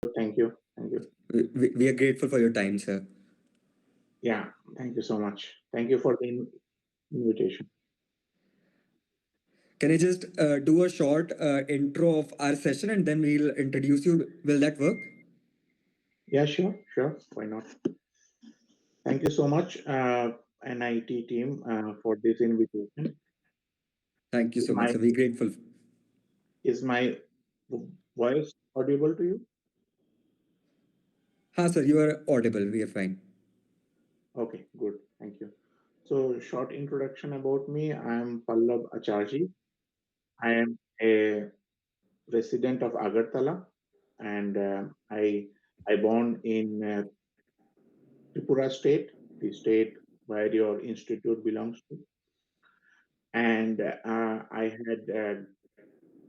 Thank you. Thank you. We are grateful for your time, sir. Yeah, thank you so much. Thank you for the invitation. Can I just do a short intro of our session and then we'll introduce you? Will that work? Yeah, sure. Why not? Thank you so much, NIT team, for this invitation. Thank you Is so much, my sir. We're grateful. is my voice audible to you? Ha, sir, you are audible. We are fine. Okay, good. Thank you. So, short introduction about me. I am Pallab Acharjee. I am a resident of Agartala, and I born in Tripura state, the state where your institute belongs to. And I had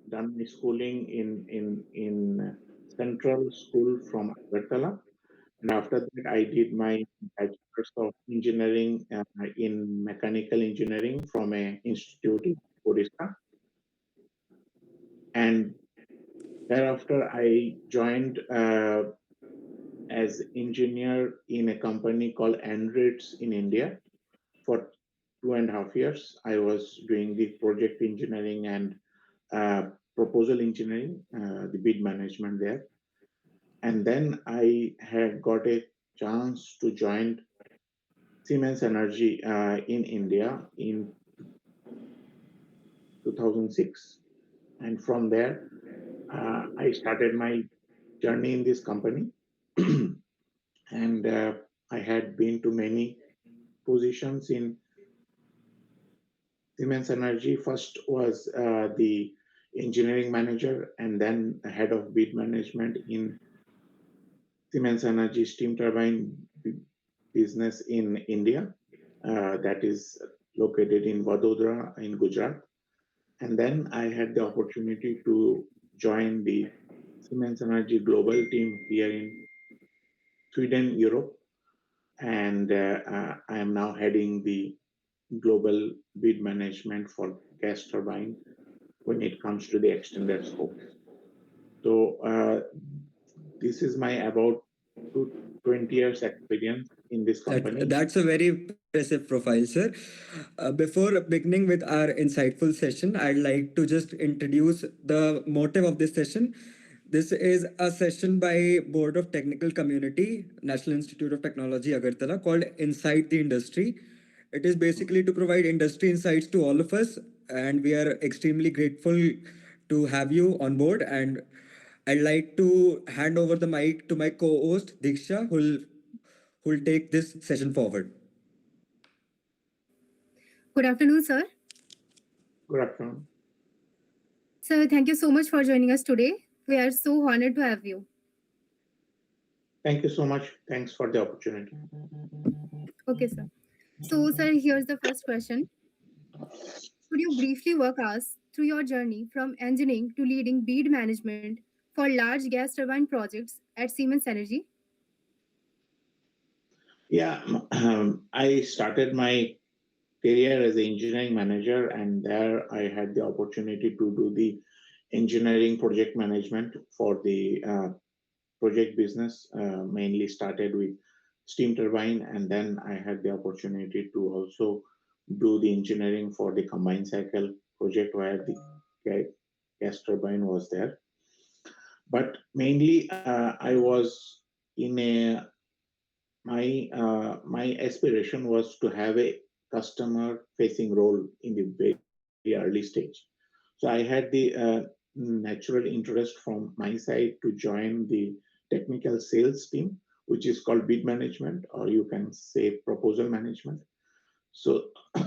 done my schooling in Central School from Agartala, and after that I did my bachelor's of engineering in mechanical engineering from a institute in Odisha, and thereafter I joined as engineer in a company called Andritz in India for 2.5 years. I was doing the project engineering and uh, proposal engineering, the bid management there. And then I had got a chance to join Siemens Energy in India in 2006. And from there, I started my journey in this company. And I had been to many positions in Siemens Energy. First was the engineering manager and then head of bid management in Siemens Energy steam turbine business in India, that is located in Vadodara in Gujarat. And then I had the opportunity to join the Siemens Energy global team here in Sweden, Europe. And I am now heading the global bid management for gas turbine when it comes to the extended scope. So this is my about 20 years experience in this company. That's a very impressive profile, sir. Before beginning with our insightful session, I'd like to just introduce the motive of this session. This is a session by Board of Technical Community, National Institute of Technology, Agartala, called Inside the Industry. It is basically to provide industry insights to all of us, and we are extremely grateful to have you on board. And I'd like to hand over the mic to my co-host Diksha, who'll take this session forward. Good afternoon, sir. Good afternoon. Sir, thank you so much for joining us today. We are so honored to have you. Thank you so much. Thanks for the opportunity. Okay, sir. So, sir, here's the first question. Could you briefly walk us through your journey from engineering to leading bid management for large gas turbine projects at Siemens Energy? Yeah, I started my career as an engineering manager, and there I had the opportunity to do the engineering project management for the project business. Mainly started with steam turbine, and then I had the opportunity to also do the engineering for the combined cycle project where the gas turbine was there. But mainly, I was in a my aspiration was to have a customer facing role in the very early stage. So I had the natural interest from my side to join the technical sales team, which is called bid management, or you can say proposal management. So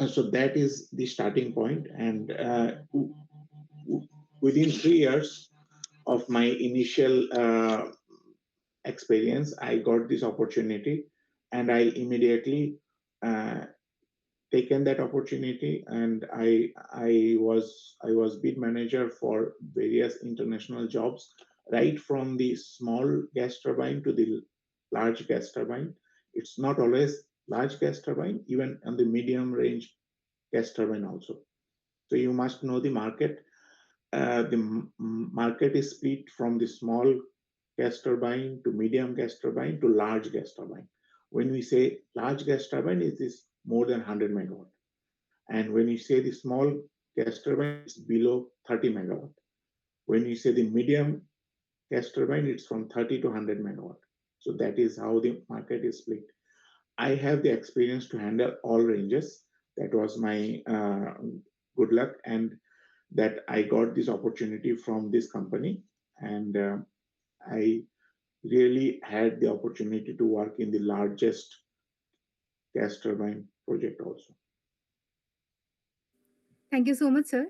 so that is the starting point, and within 3 years of my initial experience, I got this opportunity, and I immediately uh, taken that opportunity, and I was bid manager for various international jobs, right from the small gas turbine to the large gas turbine. It's not always large gas turbine, even on the medium range gas turbine also. So you must know the market. The market is split from the small gas turbine to medium gas turbine to large gas turbine. When we say large gas turbine, it is more than 100 megawatt. And when you say the small gas turbine, it's below 30 megawatt. When you say the medium gas turbine, it's from 30 to 100 megawatt. So that is how the market is split. I have the experience to handle all ranges. That was my good luck, and that I got this opportunity from this company. And I really had the opportunity to work in the largest gas turbine project also. Thank you so much, sir.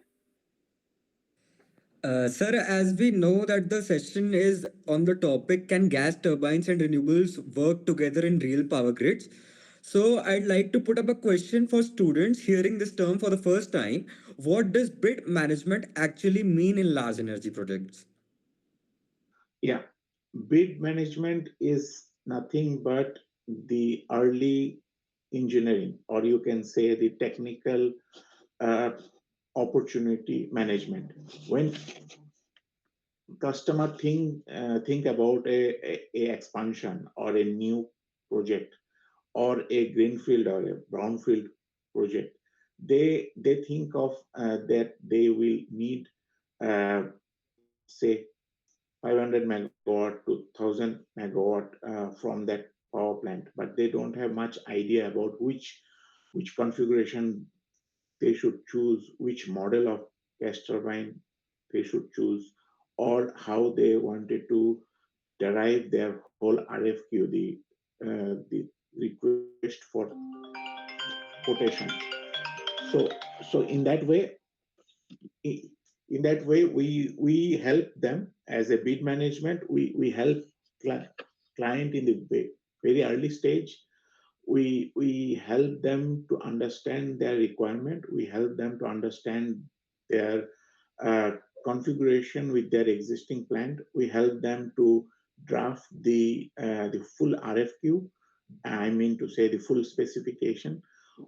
Sir, as we know that the session is on the topic, can gas turbines and renewables work together in real power grids? So I'd like to put up a question for students hearing this term for the first time. What does bid management actually mean in large energy projects? Yeah, bid management is nothing but the early engineering, or you can say the technical uh, opportunity management. When customer think about a expansion or a new project or a greenfield or a brownfield project, they think of that they will need say 500 megawatt to 1000 megawatt from that power plant, but they don't have much idea about which configuration they should choose, which model of gas turbine they should choose, or how they wanted to derive their whole RFQ, the request for quotation. So so in that way we help them as a bid management. We help client in the very early stage. We help them to understand their requirement. We help them to understand their uh, configuration with their existing plant. We help them to draft the full RFQ. I mean to say the full specification.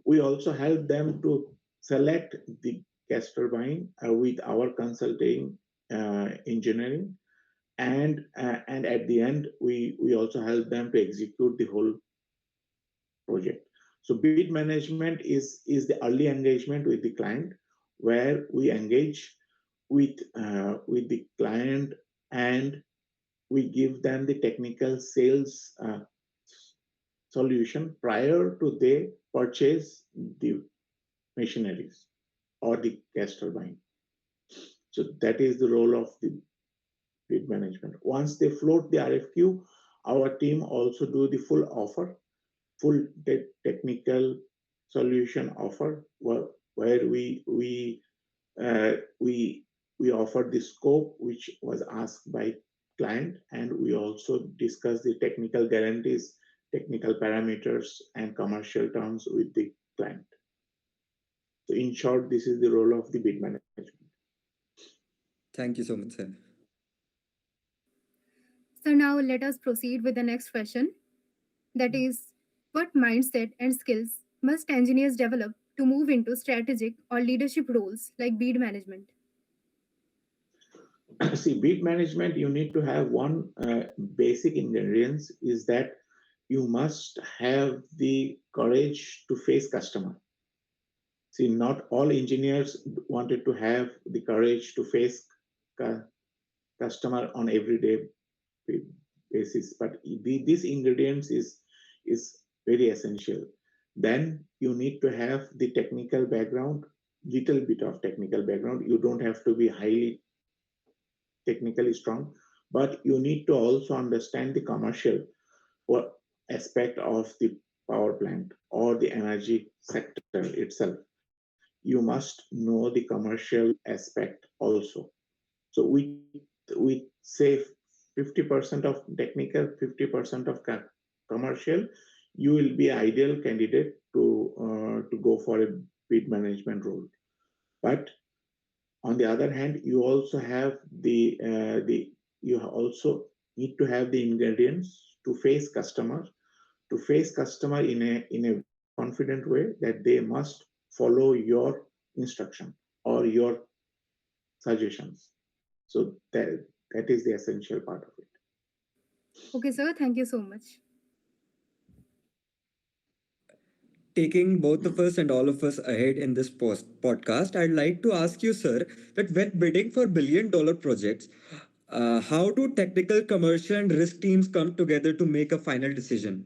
We also help them to select the gas turbine with our consulting engineering, and at the end we also help them to execute the whole project. So bid management is the early engagement with the client, where we engage with the client, and we give them the technical sales solution prior to they purchase the machineries or the gas turbine. So that is the role of the bid management. Once they float the RFQ, our team also do the full offer, full technical solution offer, where uh, we we offer the scope which was asked by client, and we also discuss the technical guarantees, technical parameters, and commercial terms with the client. So in short, this is the role of the bid management. Thank you so much, sir. So now let us proceed with the next question. That is, what mindset and skills must engineers develop to move into strategic or leadership roles like bid management? See, bid management, you need to have one basic ingredients is that you must have the courage to face customer. See, not all engineers wanted to have the courage to face customer on everyday basis, but these ingredients is very essential. Then you need to have the technical background, little bit of technical background. You don't have to be highly technically strong, but you need to also understand the commercial aspect of the power plant or the energy sector itself. You must know the commercial aspect also. So we say 50% of technical, 50% of commercial. You will be ideal candidate to go for a bid management role. But on the other hand, you also have the you also need to have the ingredients to face customer in a confident way that they must follow your instruction or your suggestions. So that is the essential part of it. Okay, sir. Thank you so much. Taking both of us and all of us ahead in this podcast, I'd like to ask you, sir, that when bidding for billion-dollar projects, how do technical, commercial, and risk teams come together to make a final decision?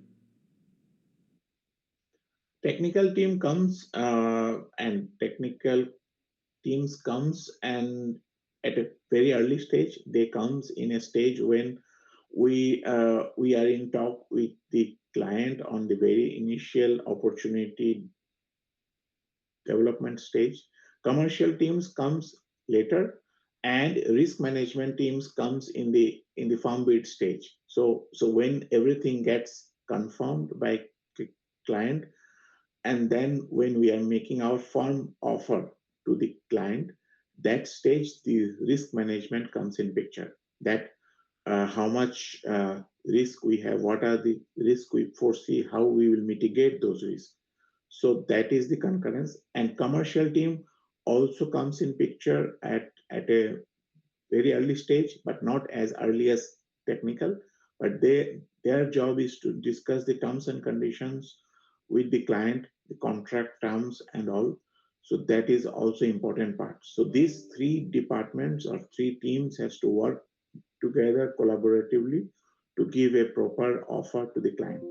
Technical team comes and technical teams comes and at a very early stage. They comes in a stage when we are in talk with the client on the very initial opportunity development stage. Commercial teams comes later, and risk management teams comes in the farm bid stage. So when everything gets confirmed by client, and then when we are making our firm offer to the client, that stage the risk management comes in picture. That how much risk we have, what are the risks we foresee, how we will mitigate those risks. So that is the concurrence. And commercial team also comes in picture at a very early stage, but not as early as technical. But their job is to discuss the terms and conditions with the client, the contract terms and all. So that is also important part. So these three departments or three teams has to work together collaboratively to give a proper offer to the client.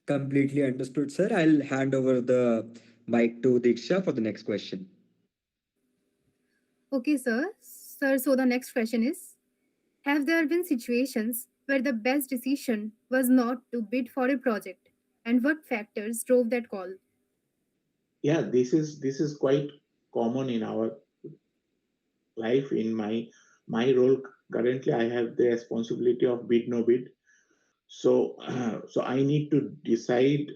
Completely understood, sir. I'll hand over the mic to Diksha for the next question. Okay, sir. Sir, so the next question is: have there been situations where the best decision was not to bid for a project? And what factors drove that call? Yeah, this is quite common in our life. In my role currently, I have the responsibility of bid no bid. So I need to decide,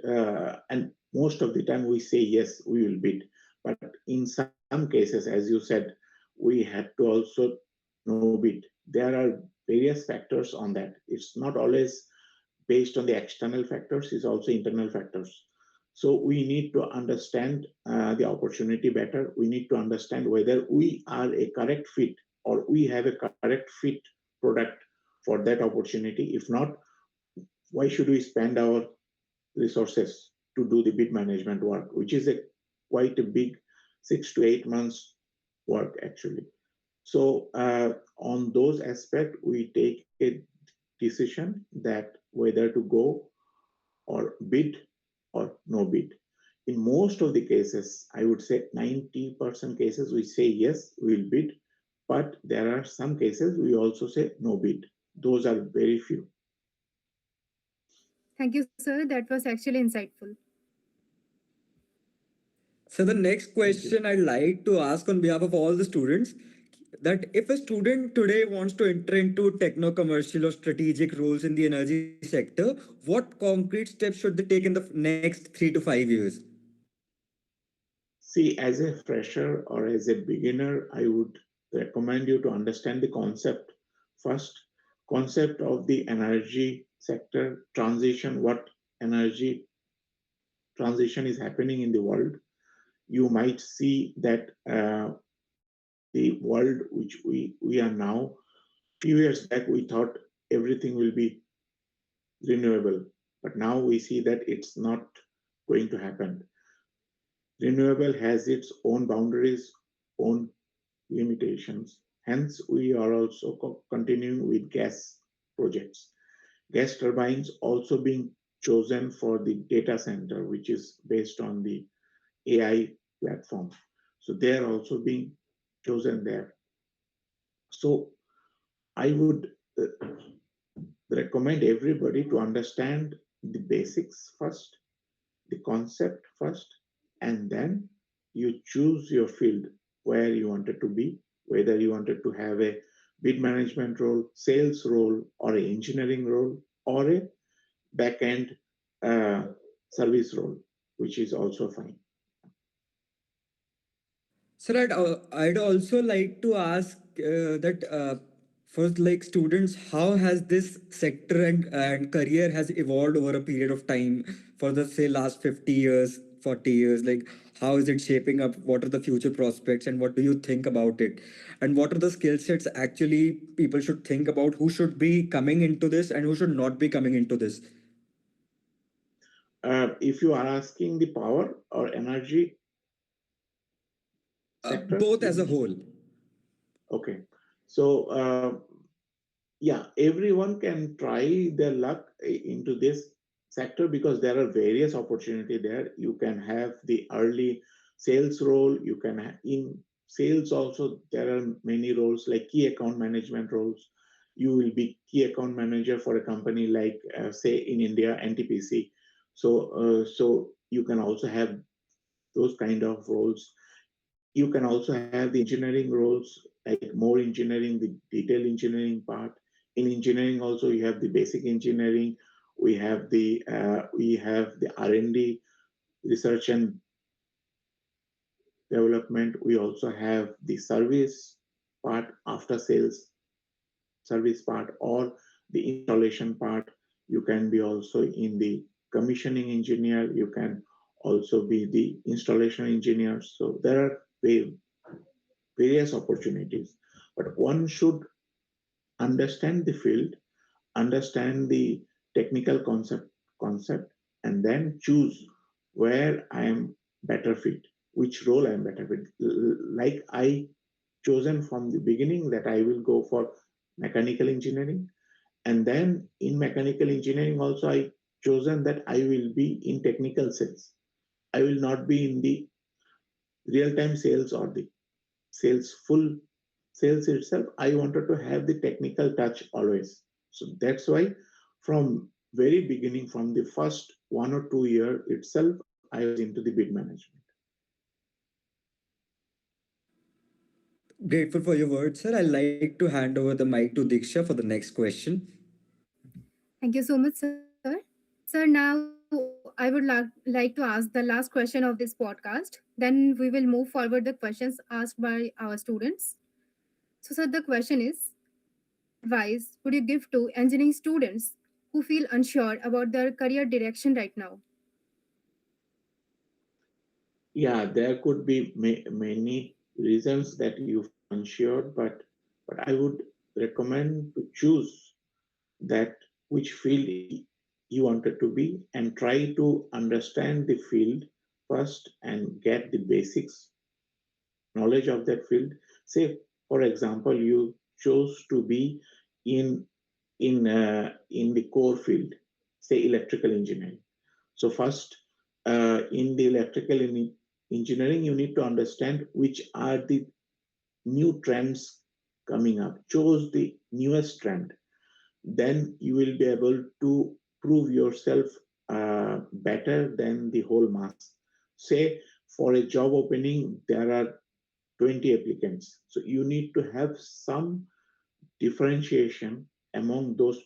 and most of the time we say yes, we will bid. But in some cases, as you said, we have to also no bid. There are various factors on that. It's not always based on the external factors, it's also internal factors. So we need to understand the opportunity better. We need to understand whether we are a correct fit or we have a correct fit product for that opportunity. If not, why should we spend our resources to do the bid management work, which is a quite a big 6 to 8 months work actually. So on those aspects, we take a decision that whether to go or bid or no bid. In most of the cases, I would say 90% cases, we say yes, we'll bid, but there are some cases we also say no bid. Those are very few. Thank you, sir. That was actually insightful. So the next Thank you. question I'd like to ask on behalf of all the students, that if a student today wants to enter into techno commercial or strategic roles in the energy sector, what concrete steps should they take in the next 3 to 5 years? See, as a fresher or as a beginner, I would recommend you to understand the concept first. Concept of the energy sector transition, what energy transition is happening in the world. You might see that the world which we are now, few years back we thought everything will be renewable, but now we see that it's not going to happen. Renewable has its own boundaries, own limitations. Hence, we are also continuing with gas projects. Gas turbines also being chosen for the data center, which is based on the AI platform. So they are also being chosen there. So I would recommend everybody to understand the basics first, the concept first, and then you choose your field where you wanted to be, whether you wanted to have a bid management role, sales role, or an engineering role, or a back-end uh, service role, which is also fine. Sir, I'd also like to ask that for like students, how has this sector and career has evolved over a period of time for the say last 50 years? 40 years? Like, how is it shaping up? What are the future prospects, and what do you think about it? And what are the skill sets actually people should think about, who should be coming into this and who should not be coming into this? If you are asking the power or energy sector, Both you as a mean? whole. Okay. So, yeah, everyone can try their luck into this sector because there are various opportunity there. You can have the early sales role. You can have in sales also. There are many roles like key account management roles. You will be key account manager for a company like, say, in India, NTPC. So you can also have those kind of roles. You can also have the engineering roles, like more engineering, the detail engineering part. In engineering also, you have the basic engineering. We have the R&D, research and development. We also have the service part, after sales service part, or the installation part. You can be also in the commissioning engineer. You can also be the installation engineer. So there are various opportunities, but one should understand the field, understand the technical concept, and then choose where I am better fit, which role I am better fit. Like I chosen from the beginning that I will go for mechanical engineering, and then in mechanical engineering also I chosen that I will be in technical sales. I will not be in the real time sales or the sales full sales itself. I wanted to have the technical touch always. So that's why from very beginning, from the first 1 or 2 year itself, I was into the bid management. Grateful for your words, sir. I'd like to hand over the mic to Diksha for the next question. Thank you so much, sir. Sir, now I would like to ask the last question of this podcast. Then we will move forward the questions asked by our students. So, sir, the question is, what advice would you give to engineering students who feel unsure about their career direction right now? Yeah, there could be many reasons that you feel unsure, but I would recommend to choose that which field you wanted to be, and try to understand the field first and get the basics knowledge of that field. Say, for example, you chose to be in in the core field, say electrical engineering. So first, in the engineering, you need to understand which are the new trends coming up. Choose the newest trend, then you will be able to prove yourself better than the whole mass. Say, for a job opening, there are 20 applicants. So you need to have some differentiation among those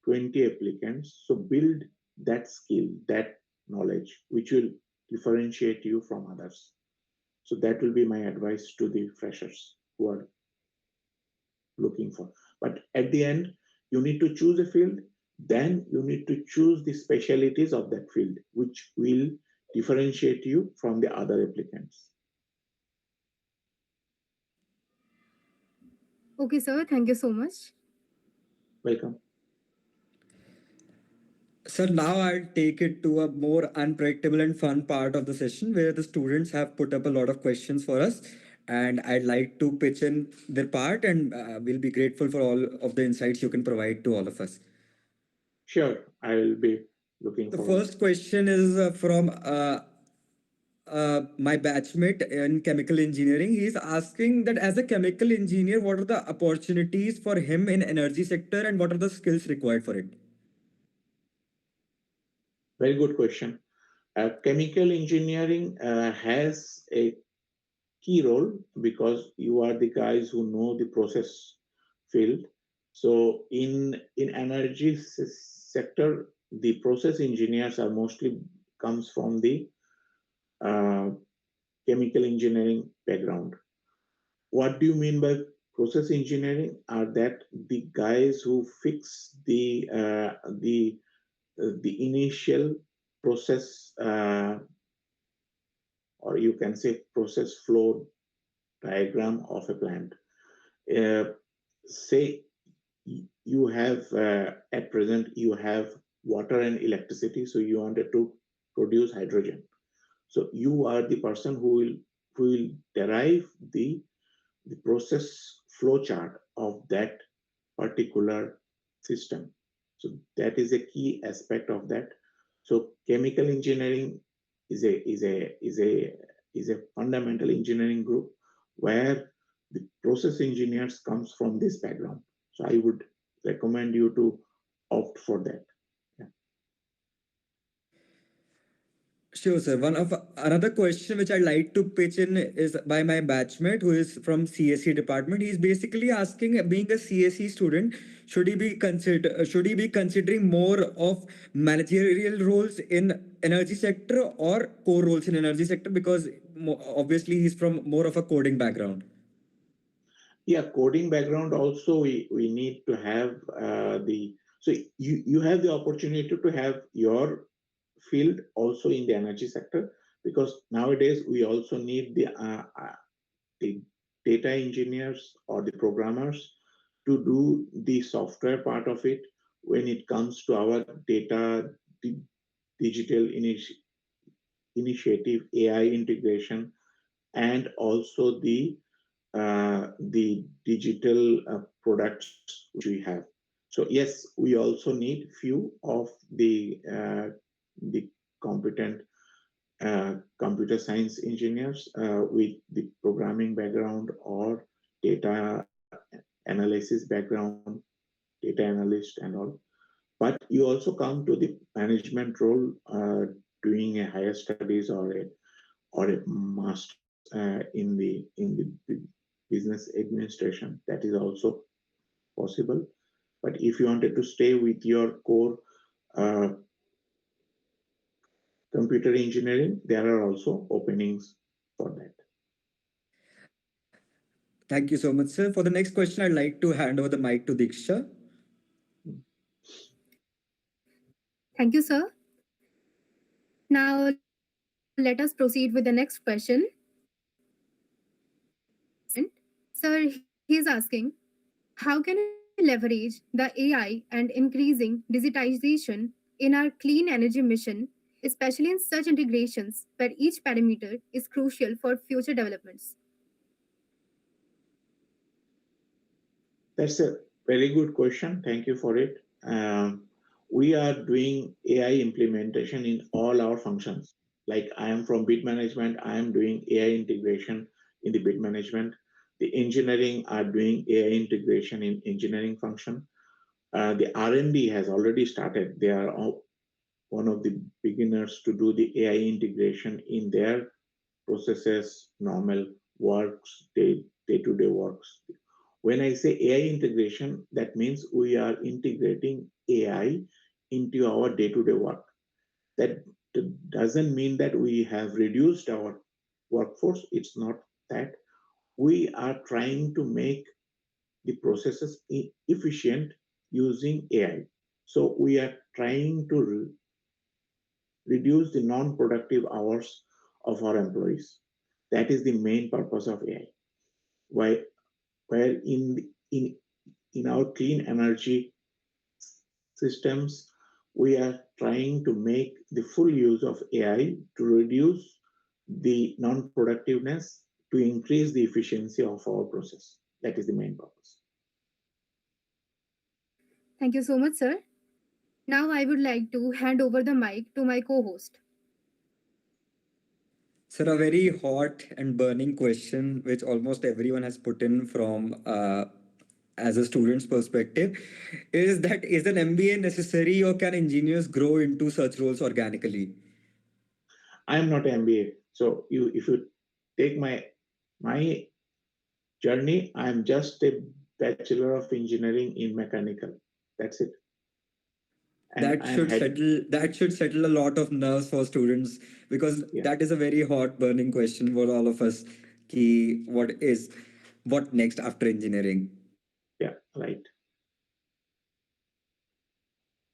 20 applicants. So build that skill, that knowledge, which will differentiate you from others. So that will be my advice to the freshers who are looking for. But at the end, you need to choose a field, then you need to choose the specialties of that field, which will differentiate you from the other applicants. Okay, sir, thank you so much. Welcome. So now I'll take it to a more unpredictable and fun part of the session where the students have put up a lot of questions for us. And I'd like to pitch in their part, and we'll be grateful for all of the insights you can provide to all of us. Sure, I will be looking The forward. first question is from my batchmate in chemical engineering. He's asking that as a chemical engineer, what are the opportunities for him in energy sector and what are the skills required for it? Very good question. Chemical engineering has a key role because you are the guys who know the process field. So in energy sector, the process engineers are mostly comes from the uh, chemical engineering background. What do you mean by process engineering? Are that the guys who fix the initial process or you can say process flow diagram of a plant. Uh, say you have at present you have water and electricity, so you wanted to produce hydrogen. So you are the person who will derive the process flow chart of that particular system. So that is a key aspect of that. So chemical engineering is a fundamental engineering group where the process engineers comes from this background. So I would recommend you to opt for that. Yeah. Sure, sir. One of another question which I'd like to pitch in is by my batchmate who is from CSE department. He's basically asking, being a CSE student, should he be considering more of managerial roles in energy sector or core roles in energy sector? Because obviously he's from more of a coding background. Yeah, coding background also we need to have the so you have the opportunity to have your field also in the energy sector, because nowadays we also need the data engineers or the programmers to do the software part of it when it comes to our data, the digital initiative, AI integration, and also the digital products which we have. So yes, we also need few of the competent computer science engineers with the programming background or data analysis background, data analyst and all. But you also come to the management role, doing a higher studies or a master's in the business administration. That is also possible. But if you wanted to stay with your core uh, computer engineering, there are also openings for that. Thank you so much, sir. For the next question, I'd like to hand over the mic to Diksha. Thank you, sir. Now, let us proceed with the next question. Sir, he is asking, how can we leverage the AI and increasing digitization in our clean energy mission, especially in such integrations where each parameter is crucial for future developments? That's a very good question. Thank you for it. We are doing AI implementation in all our functions. Like I am from bid management, I am doing AI integration in the bid management. The engineering are doing AI integration in engineering function. The R&D has already started. They are one of the beginners to do the AI integration in their processes, normal works, day-to-day works. When I say AI integration, that means we are integrating AI into our day-to-day work. That doesn't mean that we have reduced our workforce. It's not that. We are trying to make the processes efficient using AI. So we are trying to reduce the non-productive hours of our employees. That is the main purpose of AI. Why, where in our clean energy systems, we are trying to make the full use of AI to reduce the non-productiveness to increase the efficiency of our process. That is the main purpose. Thank you so much, sir. Now, I would like to hand over the mic to my co host. Sir, a very hot and burning question, which almost everyone has put in from as a student's perspective, is that is an MBA necessary or can engineers grow into such roles organically? I am not an MBA, so if you take my journey, I am just a bachelor of engineering in mechanical. That's it. And That I am should head. settle a lot of nerves for students because Yeah, that is a very hot burning question for all of us. What next after engineering? yeah, right.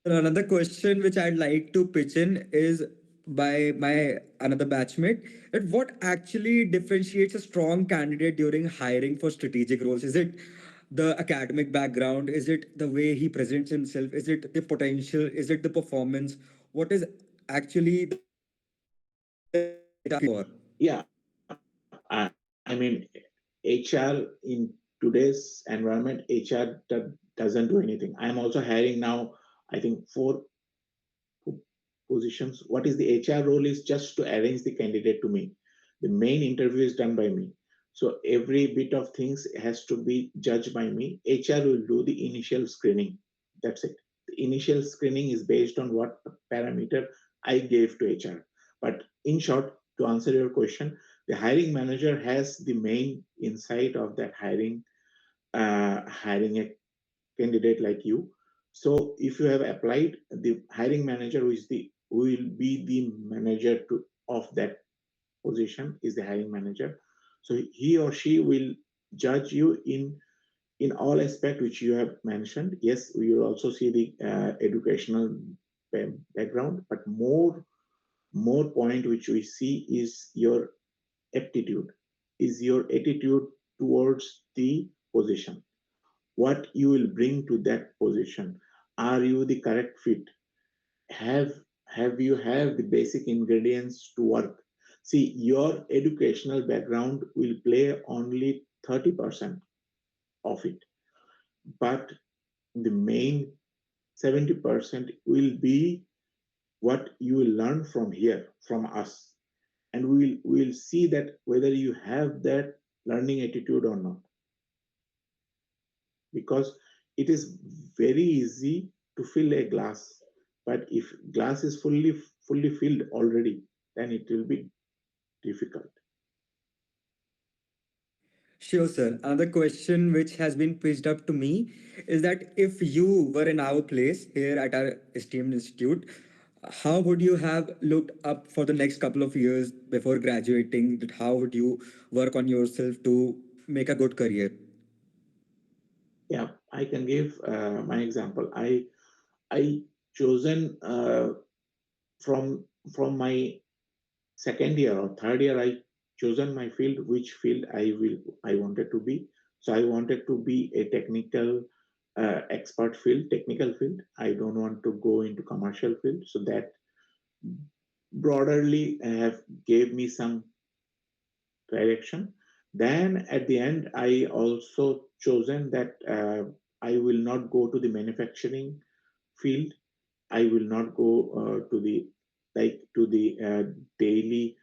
Another question which I'd like to pitch in is by my another batchmate that what actually differentiates a strong candidate during hiring for strategic roles. Is it the academic background? Is it the way he presents himself? Is it the potential? Is it the performance? What is actually the criteria that we are looking for? Yeah, I mean, HR in today's environment, HR doesn't do anything. I'm also hiring now, I think, four positions. What is the HR role is just to arrange the candidate to me. The main interview is done by me. So every bit of things has to be judged by me. HR will do the initial screening. That's it. The initial screening is based on what parameter I gave to HR. But in short, to answer your question, the hiring manager has the main insight of that hiring a candidate like you. So if you have applied, the hiring manager who will be the manager of that position is the hiring manager. So he or she will judge you in all aspects which you have mentioned. Yes, we will also see the educational background, but more point which we see is your aptitude, is your attitude towards the position, what you will bring to that position. Are you the correct fit? Have you have the basic ingredients to work? See, your educational background will play only 30% of it, but the main 70% will be what you will learn from here, from us. And we'll see that whether you have that learning attitude or not, because it is very easy to fill a glass, but if glass is fully filled already, then it will be difficult. Sure, sir. Another question which has been pitched up to me is that if you were in our place here at our esteemed institute, how would you have looked up for the next couple of years before graduating? That how would you work on yourself to make a good career? Yeah, I can give my example. I chosen from my second year or third year, I chosen my field, which field I wanted to be. So I wanted to be a technical expert field, technical field. I don't want to go into commercial field. So that broadly have gave me some direction. Then at the end, I also chosen that I will not go to the manufacturing field. I will not go to the daily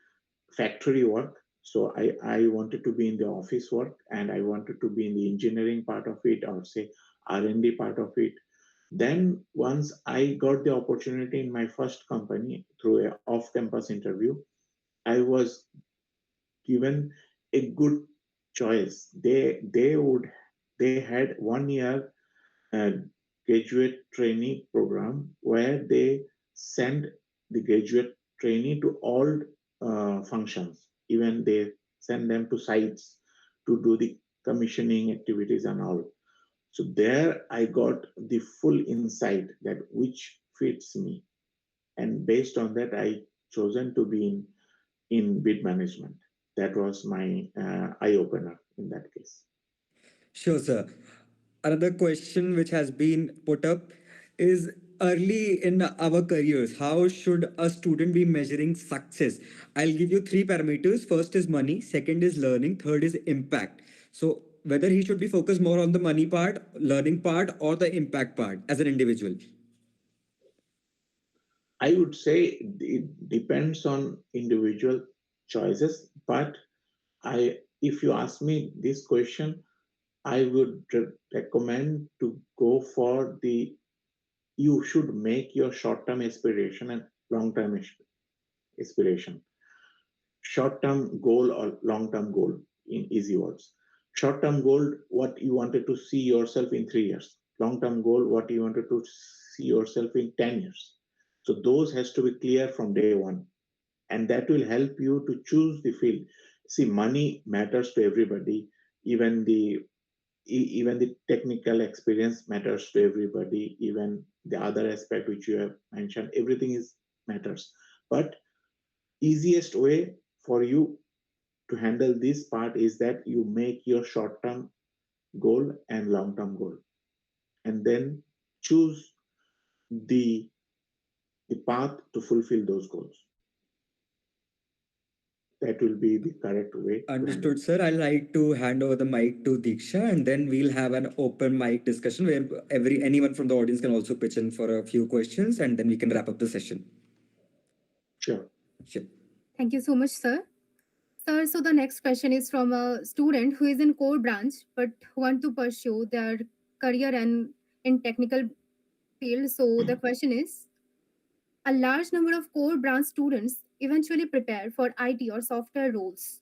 factory work. So I wanted to be in the office work, and I wanted to be in the engineering part of it, or say R&D part of it. Then once I got the opportunity in my first company through a off-campus interview, I was given a good choice. They had 1 year uh, graduate trainee program where they send the graduate trainee to all functions. Even they send them to sites to do the commissioning activities and all. So there I got the full insight that which fits me, and based on that I chosen to be in bid management. That was my eye opener in that case. Sure, sir. Another question which has been put up is early in our careers, how should a student be measuring success? I'll give you three parameters. First is money, second is learning, third is impact. So, whether he should be focused more on the money part, learning part, or the impact part as an individual. I would say it depends on individual choices, but if you ask me this question, I would recommend to go for you should make your short-term aspiration and long-term aspiration. Short-term goal or long-term goal in easy words. Short-term goal, what you wanted to see yourself in 3 years. Long-term goal, what you wanted to see yourself in 10 years. So those has to be clear from day one. And that will help you to choose the field. See, money matters to everybody. Even even the technical experience matters to everybody. Even the other aspect which you have mentioned, everything is matters. But easiest way for you to handle this part is that you make your short term goal and long term goal, and then choose the the path to fulfill those goals. That will be the correct way to handle Understood, it. sir. I'd like to hand over the mic to Diksha, and then we'll have an open mic discussion where anyone from the audience can also pitch in for a few questions, and then we can wrap up the session. Sure. Sure. Thank you so much, sir. Sir, so the next question is from a student who is in core branch but want to pursue their career and in technical field. So the question is, a large number of core branch students eventually prepare for IT or software roles.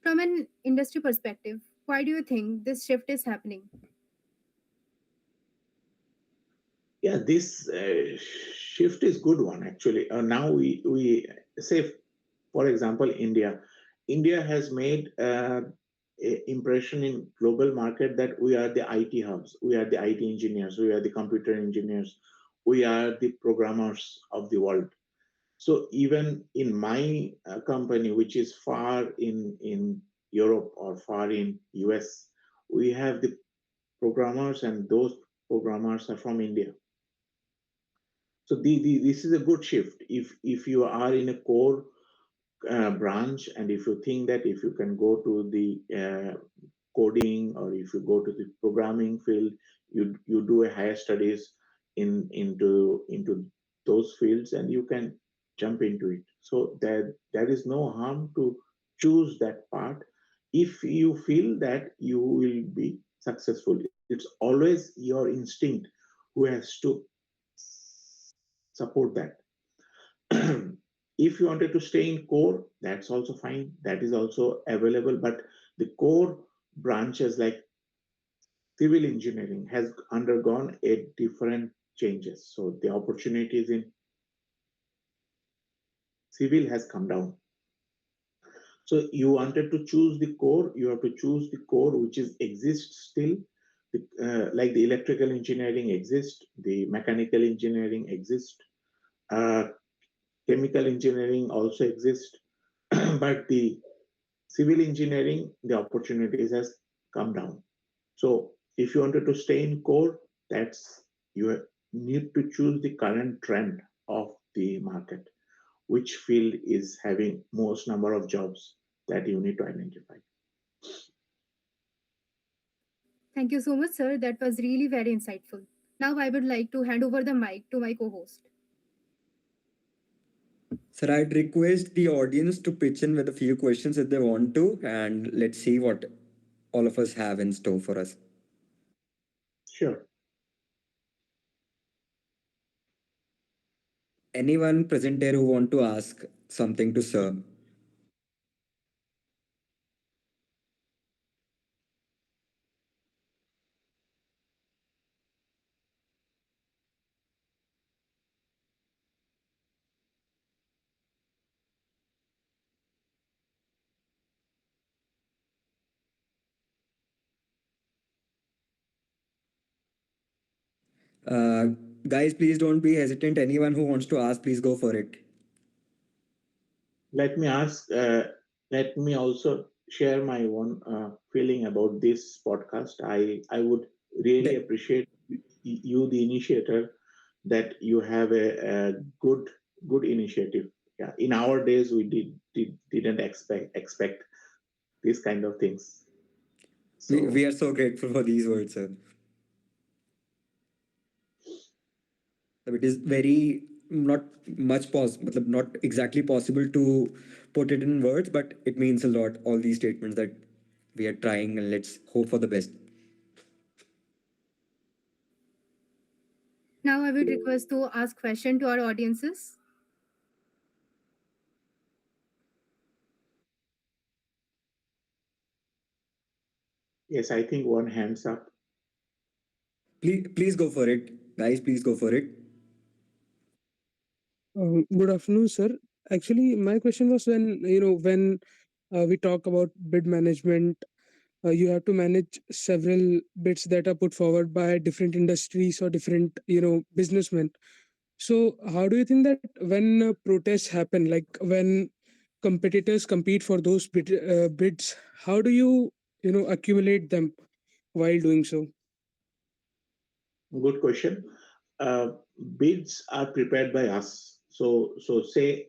From an industry perspective, why do you think this shift is happening? Yeah, this shift is good one actually. Now we say, for example, India. India has made a impression in global market that we are the IT hubs, we are the IT engineers, we are the computer engineers, we are the programmers of the world. So even in my company, which is far in Europe or far in US, we have the programmers, and those programmers are from India. So this is a good shift. If you are in a core branch, and if you think that if you can go to the coding, or if you go to the programming field, you do a higher studies into those fields, and you can jump into it. So there is no harm to choose that part if you feel that you will be successful. It's always your instinct who has to support that. If you wanted to stay in core, that's also fine. That is also available. But the core branches like civil engineering has undergone a different changes. So the opportunities in civil has come down. So you wanted to choose the core, you have to choose the core which is exists still. Like the electrical engineering exists, the mechanical engineering exists, uh, chemical engineering also exists, but the civil engineering, the opportunities has come down. So if you wanted to stay in core, that's you need to choose the current trend of the market, which field is having most number of jobs that you need to identify. Thank you so much, sir. That was really very insightful. Now I would like to hand over the mic to my co host. Sir, I'd request the audience to pitch in with a few questions if they want to, and let's see what all of us have in store for us. Sure. Anyone present here who want to ask something to sir? Uh, Guys, please don't be hesitant. Anyone who wants to ask, please go for it. Let me ask. Let me also share my own feeling about this podcast. I would really De- appreciate you, the initiator, that you have a good initiative. Yeah, in our days we didn't expect these kind of things. we So are so grateful for these words, sir. It is very not much possible, not exactly possible to put it in words, but it means a lot. All these statements that we are trying, and let's hope for the best. Now I would request to ask question to our audiences. yes, I think one hands up. Please go for it, guys. Please go for it. Good afternoon, sir. Actually, my question was when we talk about bid management, you have to manage several bids that are put forward by different industries or different businessmen. So, how do you think that when protests happen, like when competitors compete for those bids, how do you accumulate them while doing so? Good question. Uh, Bids are prepared by us. So say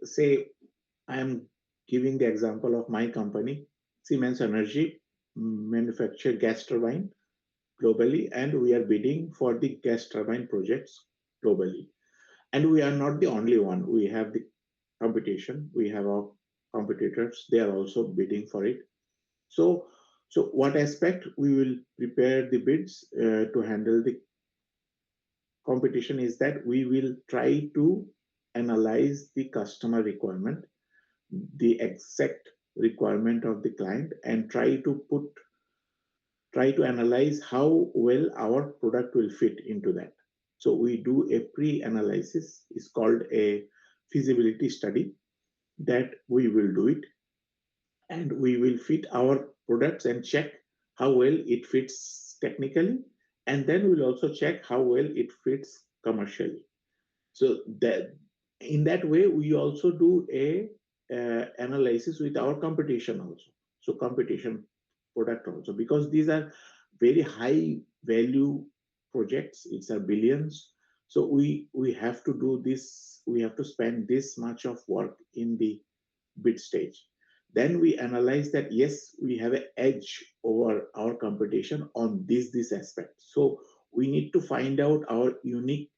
I am giving the example of my company, Siemens Energy, manufacture gas turbine globally, and we are bidding for the gas turbine projects globally. And we are not the only one. We have the competition. We have our competitors. They are also bidding for it. So, so what aspect we will prepare the bids to handle the competition is that we will try to analyze the customer requirement, the exact requirement of the client, and try to analyze how well our product will fit into that. So we do a pre-analysis. It's called a feasibility study that we will do it, and we will fit our products and check how well it fits technically, and then we'll also check how well it fits commercially. So that in that way, we also do a analysis with our competition also. So competition product also, because these are very high value projects. It's a billions. So we have to do this. We have to spend this much of work in the bid stage. Then we analyze that yes, we have an edge over our competition on this aspect. So we need to find out our unique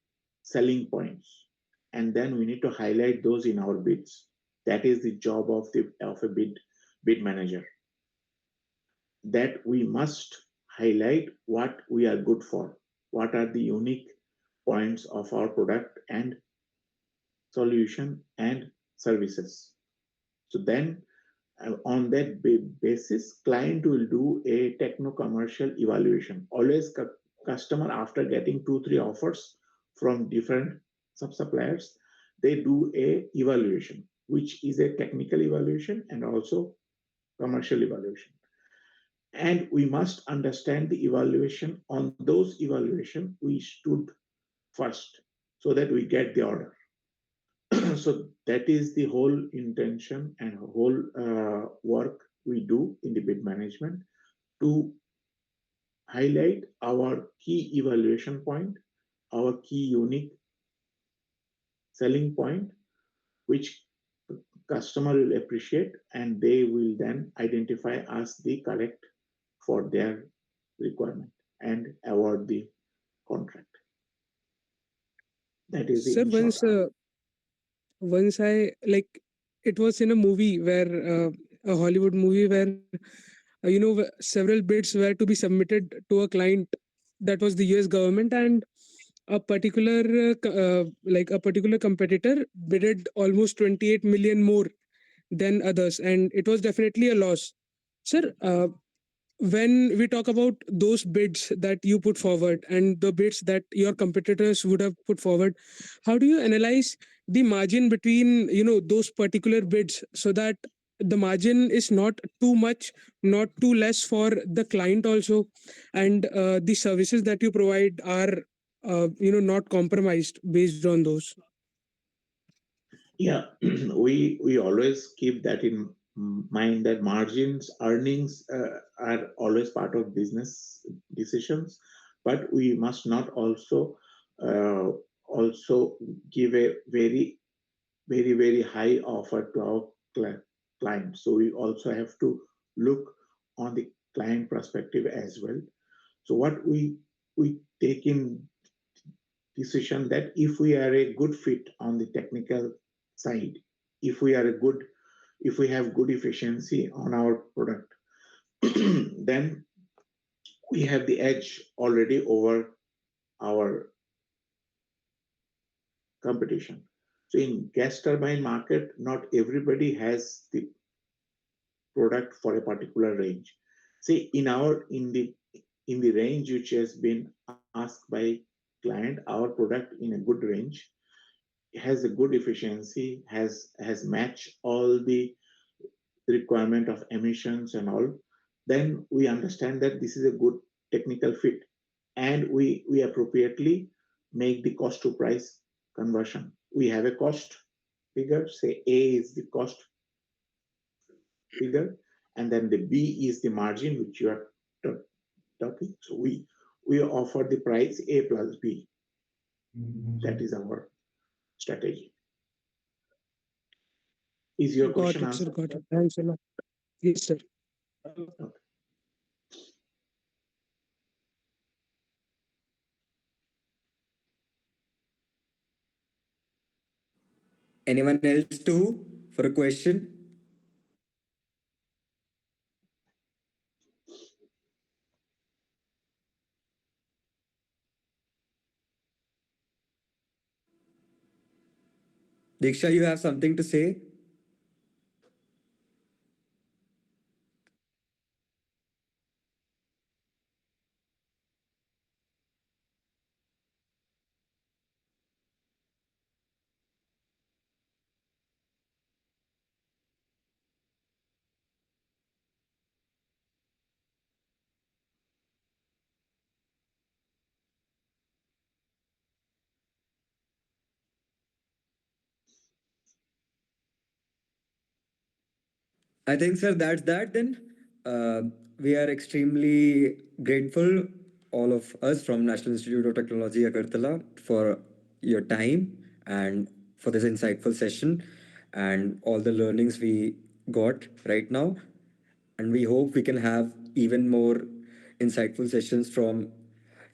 selling points, and then we need to highlight those in our bids. That is the job of the of a bid manager. That we must highlight what we are good for, what are the unique points of our product and solution and services. So then on that basis, client will do a techno-commercial evaluation. Always customer, after getting 2-3 offers from different sub-suppliers, they do a evaluation, which is a technical evaluation and also commercial evaluation. And we must understand the evaluation. On those evaluation, we stood first so that we get the order. So that is the whole intention and whole work we do in the bid management to highlight our key evaluation point, our key unique selling point, which customer will appreciate, and they will then identify as the correct for their requirement and award the contract. That is the Sir, in short. once I like, it was in a movie where a Hollywood movie where several bids were to be submitted to a client, that was the US government, and a particular a particular competitor bidded almost 28 million more than others, and it was definitely a loss. Sir, when we talk about those bids that you put forward and the bids that your competitors would have put forward, how do you analyze the margin between those particular bids, so that the margin is not too much, not too less for the client also, and the services that you provide are not compromised based on those? Yeah, we always keep that in mind, that margins, earnings are always part of business decisions, but we must not uh, also give a very high offer to our client. So we also have to look on the client perspective as well. So what we take in decision that if we are a good fit on the technical side, if we are a good, if we have good efficiency on our product, then we have the edge already over our competition. So in gas turbine market, not everybody has the product for a particular range. Say in the range which has been asked by client, our product in a good range has a good efficiency, has matched all the requirement of emissions and all, then we understand that this is a good technical fit, and we appropriately make the cost to price conversion. We have a cost figure. Say A is the cost figure, and then the B is the margin which you are talking. So we offer the price A plus B. That is our strategy. Is your Got question it, sir. answered? Got it. Thanks a lot. Yes, sir. Okay. Anyone else too for a question? Diksha, you have something to say? I think, sir, that's that then. We are extremely grateful, all of us from National Institute of Technology, Agartala, for your time and for this insightful session and all the learnings we got right now. And we hope we can have even more insightful sessions from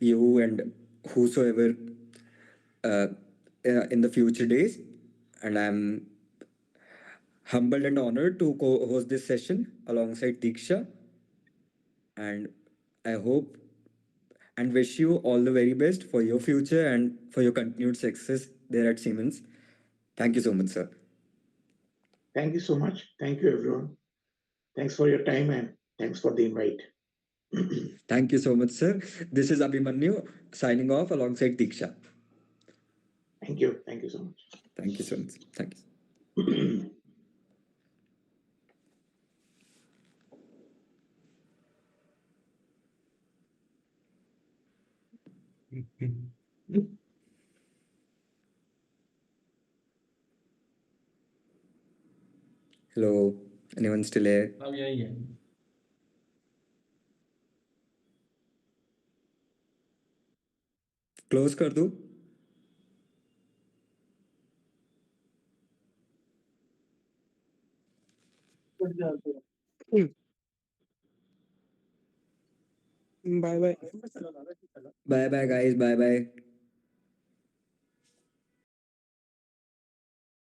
you and whosoever uh, in the future days. And I'm humbled and honored to co-host this session alongside Diksha. And I hope and wish you all the very best for your future and for your continued success there at Siemens. Thank you so much, sir. Thank you so much. Thank you, everyone. Thanks for your time and thanks for the invite. Thank you so much, sir. This is Abhimanyu signing off alongside Diksha. Thank you. Thank you so Thank you so much. Thank you. much. Hello. Anyone still here? Close कर दूं? Bye bye. Bye bye, guys. Bye bye.